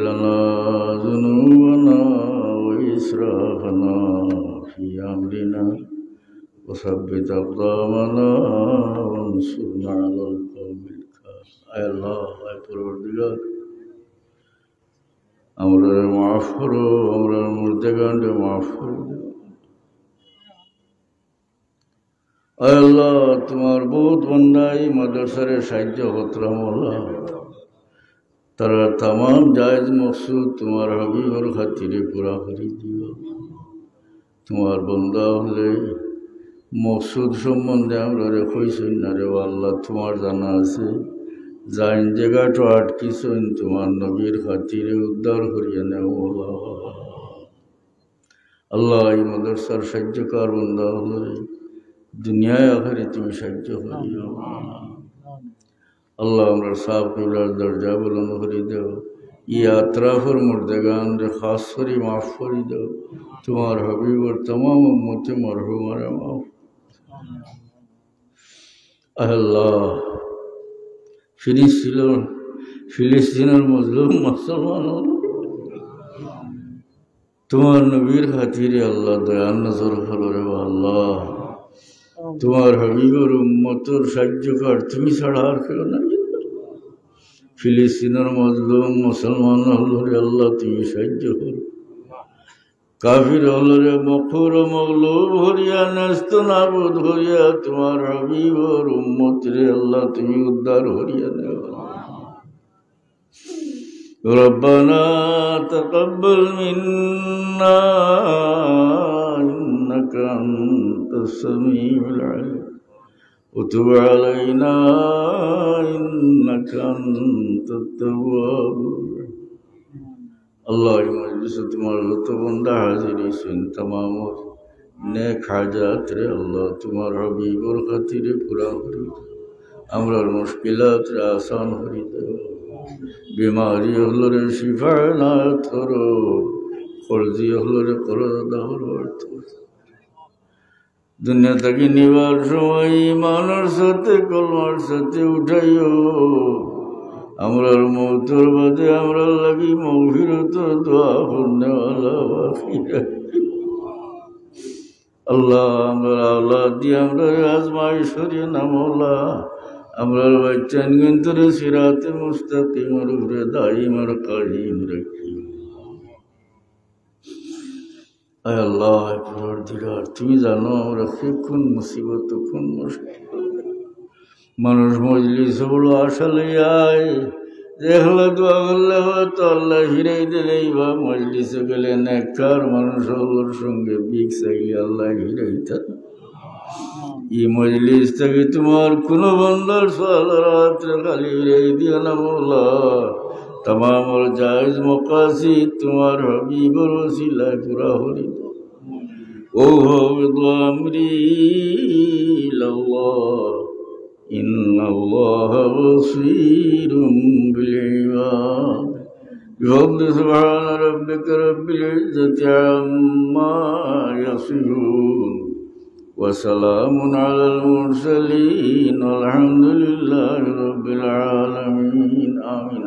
لنا ذنوبنا وإسرافنا في أمرنا وثبت أقدامنا وانصرنا على القوم الكافرين أي الله أي پروردگار আমরা মাফ করো আমরা মুর্দেগানকে মাফ করে দাও আয় আল্লাহ তোমার বহুত বন্দাই মাদ্রাসারে সাহায্য করতাম আল্লাহ তারা तमाम জায়েজ মকসুদ তোমার হাবিবের খাতিরে পুরা করে দিও তোমার বান্দা হলে মকসুদ সম্বন্ধে আমরা কইছই না রে আল্লাহ তোমার জানা আছে যাইন জায়গাটা আটকিছই তোমার নবীর খাতিরে উদ্ধার করিয়ে নেও আল্লাহ এই মাদ্রাসার সাহায্যকার বান্দা হলে দুনিয়ায় আখেরে তুমি সাহায্য করিও আল্লাহ আমরা সাফ কিবলার দরজা বুলন্দ করে দাও ইয়াত্রাফর মুর্দেগান রে খাস করে মাফ করে দাও তোমার হাবিবর तमाम উম্মতে মরহুমারে মাফ আল্লাহ ফিলিস্তিনের মজলুম মুসলমান তোমার নবীর খাতিরে আল্লাহ দয়ার নজর করো রে আল্লাহ তোমার হাবিবের উম্মতের সাহায্যকার তুমি ছাড়া আর কেউ নাই ফিলিস্তিনের মজলুম মুসলমান হলরে আল্লাহ তুমি সাহায্য করো কাফির হলরে মখুর মগলুব হরিয়া ন্যস্ত নাবুদ হরিয়া তোমার হাবিবের উম্মতরে আল্লাহ তুমি উদ্ধার হরিয়া দেও ربنا تقبل منا إنك أنت السميع العليم وتب علينا إنك أنت التواب الله مجلس تمہار لطفندہ حاضری سن تمام نیک حاجات رے اللہ تمہار حبیب اور خطیر پورا کری امرار مشکلات رے آسان کری دے بیماری اہلر شفا عنایت کرو قرضی اہلر قرض دہر ورد দুনিয়া থেকে নিবার সময় ইমানের সাথে কলমার সাথে উঠাইও আমরার মৌতের বাদে আমরা লাগি মগফিরত দোয়া করনেওয়ালা বাকি আল্লাহ আমরা আওলাদ দিয়ে আমরা আজমাইশ করিয়ে না মওলা আমরার বাচ্চান গন্তরে সিরাতে মুস্তাকিমের উপরে দাইম আর কায়েম রাখি আয় আল্লাহ পরওয়ারদিগার তুমি জানো আমরা কোন মুসিবত কোন মুশকিল মানুষ মজলিস বড় আশা লইয়ায় দেখলে দোয়া করলে হয়তো আল্লাহ হিরাই দিলেই বা মজলিসে গেলে নেককার মানুষ হলোর সঙ্গে বিক চাইলে আল্লাহ হিরাইতা এই মজলিস থেকে তোমার কোনো বন্দার সালাত খালি হিরাই দিও না মওলা तमाम और जायज़ मकासिद तुम्हार हबीबर वसीला पूरा हो रही ओ अमरी इल्लल्लाह इन्नल्लाह बसीरुम बिल इबाद बिफضل सुब्हान रब्बिक रब्बिल इज्जति अम्मा यसिफून व सलामुन अलल मुरसलीन वल्हम्दुलिल्लाहि रब्बिल आलमीन आमीन